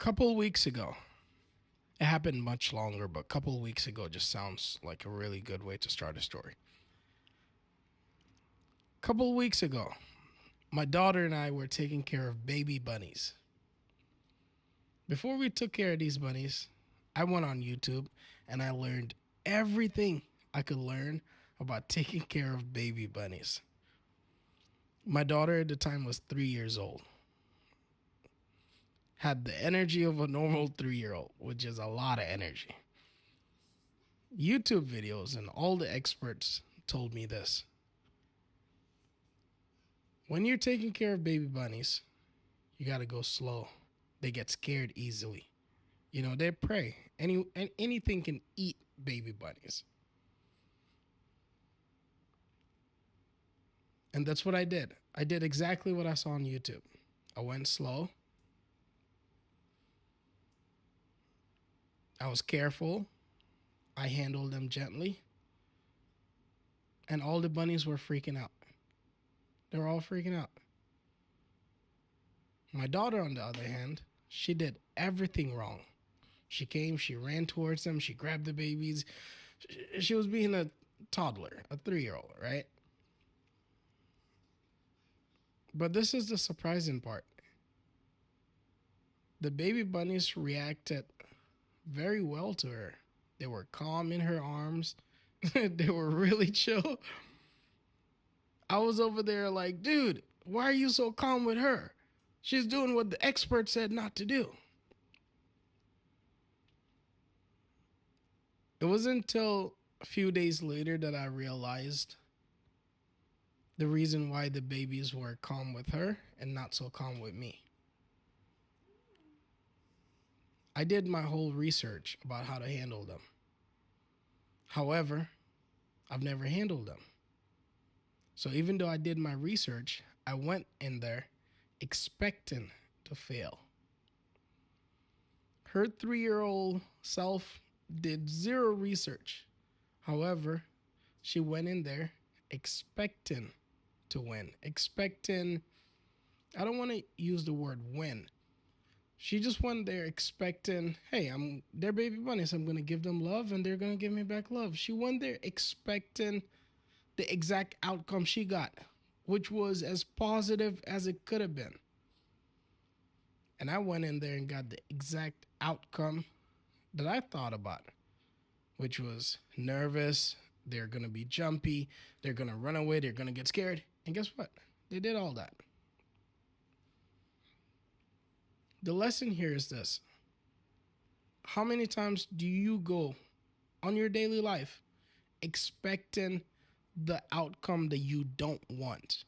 Couple weeks ago, it happened much longer, but couple weeks ago just sounds like a really good way to start a story. Couple weeks ago, my daughter and I were taking care of baby bunnies. Before we took care of these bunnies, I went on YouTube and I learned everything I could learn about taking care of baby bunnies. My daughter at the time was 3 years old, had the energy of a normal 3 year old, which is a lot of energy. YouTube videos and all the experts told me this. When you're taking care of baby bunnies, you got to go slow. They get scared easily. They're prey. Anything can eat baby bunnies. And that's what I did. I did exactly what I saw on YouTube. I went slow. I was careful. I handled them gently. And all the bunnies were freaking out. They were all freaking out. My daughter, on the other hand, she did everything wrong. She came, she ran towards them, she grabbed the babies. She was being a toddler, a 3 year old, right? But this is the surprising part. The baby bunnies reacted very well to her. They were calm in her arms. They were really chill. I was over there like, dude, why are you so calm with her? She's doing what the expert said not to do. It wasn't until a few days later that I realized the reason why the babies were calm with her and not so calm with me. I did my whole research about how to handle them. However, I've never handled them. So even though I did my research, I went in there expecting to fail. Her 3 year old self did zero research. However, she went in there expecting to win. I don't want to use the word win. She just went there expecting, hey, they're baby bunnies. I'm going to give them love and they're going to give me back love. She went there expecting the exact outcome she got, which was as positive as it could have been. And I went in there and got the exact outcome that I thought about, which was nervous. They're going to be jumpy. They're going to run away. They're going to get scared. And guess what? They did all that. The lesson here is this. How many times do you go on your daily life expecting the outcome that you don't want?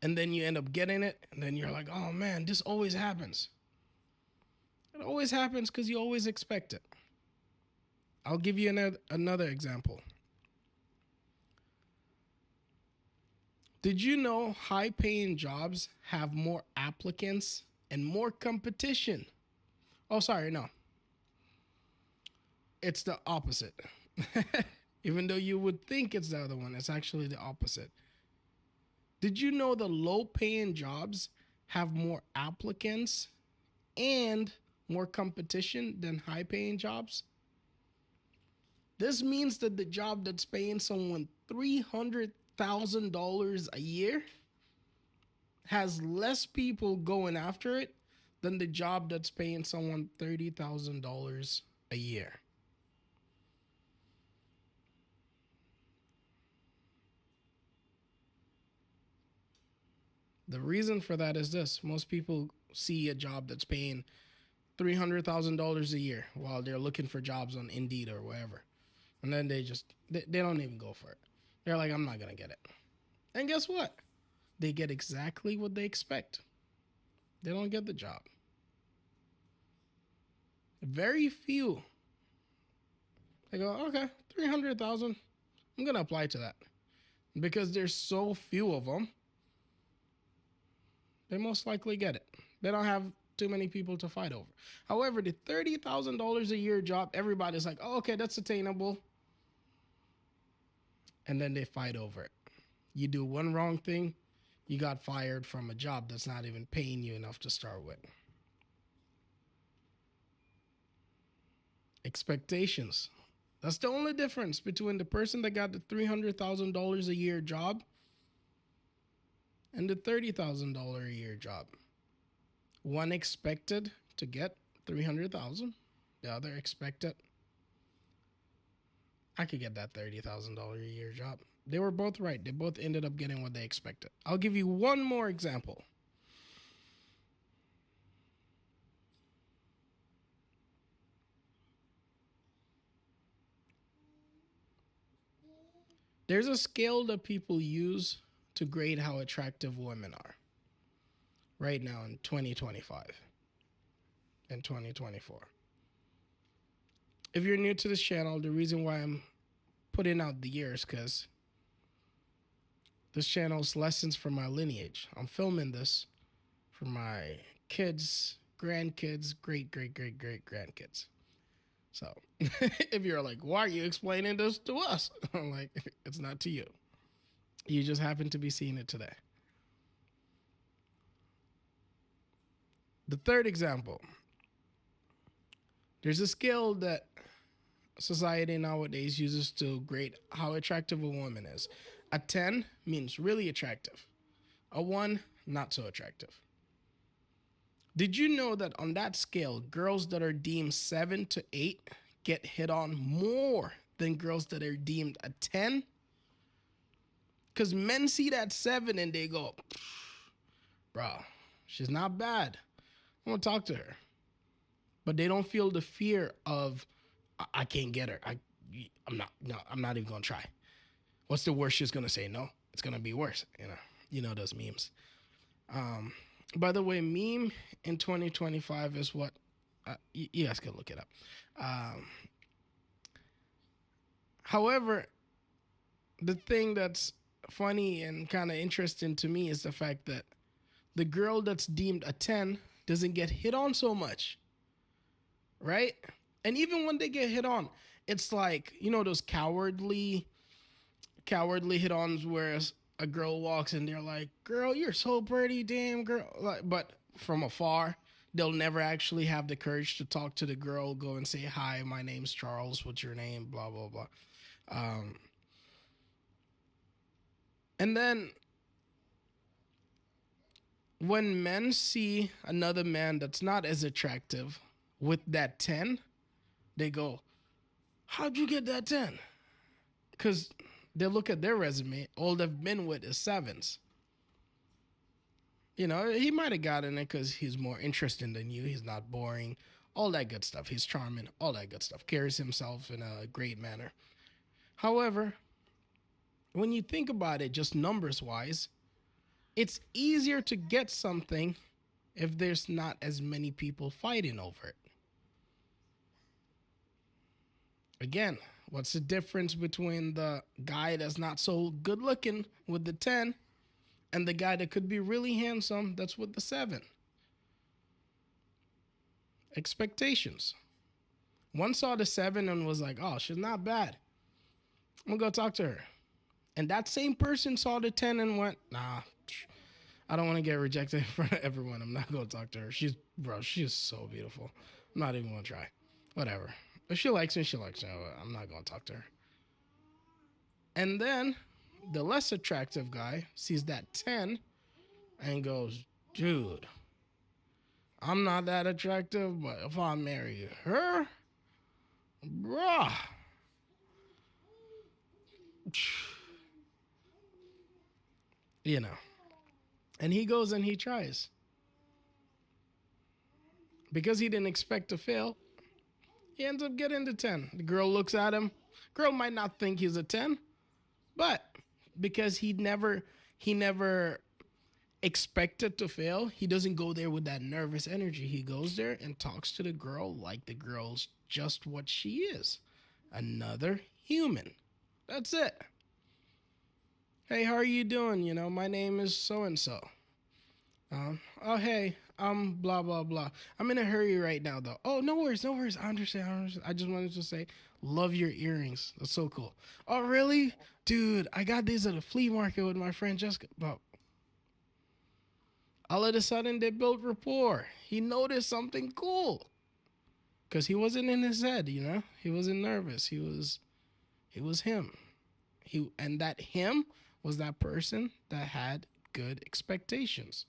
And then you end up getting it, and then you're like, oh man, this always happens. It always happens because you always expect it. I'll give you another example. Did you know high-paying jobs have more applicants and more competition? Oh, sorry, no. It's the opposite. Even though you would think it's the other one, it's actually the opposite. Did you know the low-paying jobs have more applicants and more competition than high-paying jobs? This means that the job that's paying someone $300,000 a year has less people going after it than the job that's paying someone $30,000 a year. The reason for that is this. Most people see a job that's paying $300,000 a year while they're looking for jobs on Indeed or wherever. And then they don't even go for it. They're like, I'm not going to get it. And guess what? They get exactly what they expect. They don't get the job. Very few. They go, okay, 300,000. I'm going to apply to that. Because there's so few of them, they most likely get it. They don't have too many people to fight over. However, the $30,000 a year job, everybody's like, oh, okay, that's attainable. And then they fight over it. You do one wrong thing, you got fired from a job that's not even paying you enough to start with. Expectations. That's the only difference between the person that got the $300,000 a year job and the $30,000 a year job. One expected to get 300,000, the other expected I could get that $30,000 a year job. They were both right. They both ended up getting what they expected. I'll give you one more example. There's a scale that people use to grade how attractive women are right now in 2025 and 2024. If you're new to this channel, the reason why I'm putting out the years because this channel's lessons from my lineage. I'm filming this for my kids, grandkids, great grandkids. So if you're like, why are you explaining this to us? I'm like, it's not to you. You just happen to be seeing it today. The third example, there's a scale that society nowadays uses to grade how attractive a woman is. A 10 means really attractive. A 1, not so attractive. Did you know that on that scale, girls that are deemed 7 to 8 get hit on more than girls that are deemed a 10? Because men see that 7 and they go, bro, she's not bad. I'm going to talk to her. But they don't feel the fear of, I can't get her. I'm not even going to try. What's the worst she's going to say? No, it's going to be worse. You know those memes. By the way, meme in 2025 is what, you guys can look it up. However, the thing that's funny and kind of interesting to me is the fact that the girl that's deemed a 10 doesn't get hit on so much, right? And even when they get hit on, it's like, you know, those cowardly hit-ons where a girl walks and they're like, girl, you're so pretty, damn girl. Like, but from afar, they'll never actually have the courage to talk to the girl, go and say, hi, my name's Charles, what's your name, blah, blah, blah. And then when men see another man that's not as attractive with that 10, they go, how'd you get that 10? Because they look at their resume, all they've been with is 7s. You know, he might have gotten it because he's more interesting than you. He's not boring, all that good stuff. He's charming, all that good stuff. Carries himself in a great manner. However, when you think about it, just numbers wise, it's easier to get something if there's not as many people fighting over it. Again, what's the difference between the guy that's not so good looking with the 10 and the guy that could be really handsome that's with the 7? Expectations. One saw the 7 and was like, oh, she's not bad. I'm going to go talk to her. And that same person saw the 10 and went, nah, I don't want to get rejected in front of everyone. I'm not going to talk to her. She's so beautiful. I'm not even going to try. Whatever. If she likes me, she likes me. I'm not going to talk to her. And then the less attractive guy sees that 10 and goes, dude, I'm not that attractive, but if I marry her, bruh. You know. And he goes and he tries. Because he didn't expect to fail, he ends up getting the 10. The girl looks at him. Girl might not think he's a 10, but because he never expected to fail, he doesn't go there with that nervous energy. He goes there and talks to the girl like the girl's just what she is, another human. That's it. Hey, how are you doing? You know, my name is so and so. Oh, hey, blah, blah, blah. I'm in a hurry right now, though. Oh, no worries. I understand. I just wanted to say, love your earrings. That's so cool. Oh, really? Dude, I got these at a flea market with my friend Jessica. But all of a sudden, they built rapport. He noticed something cool. because he wasn't in his head. He wasn't nervous. He was him. And that him was that person that had good expectations.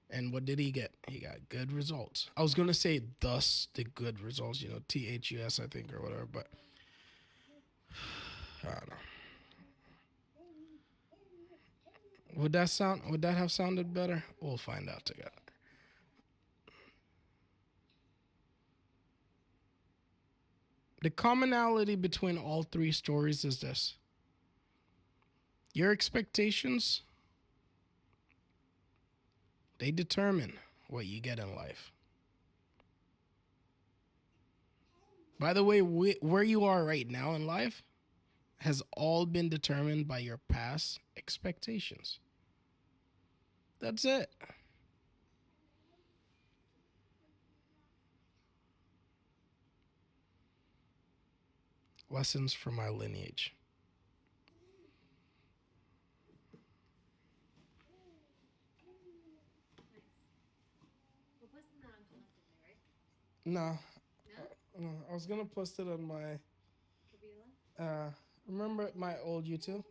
And what did he get? He got good results. I was gonna say thus the good results, THUS I think or whatever, but I don't know. Would that have sounded better? We'll find out together. The commonality between all three stories is this. Your expectations, they determine what you get in life. By the way, where you are right now in life has all been determined by your past expectations. That's it. Lessons from my lineage. No, no, I was gonna post it on my. Uh, remember my old YouTube?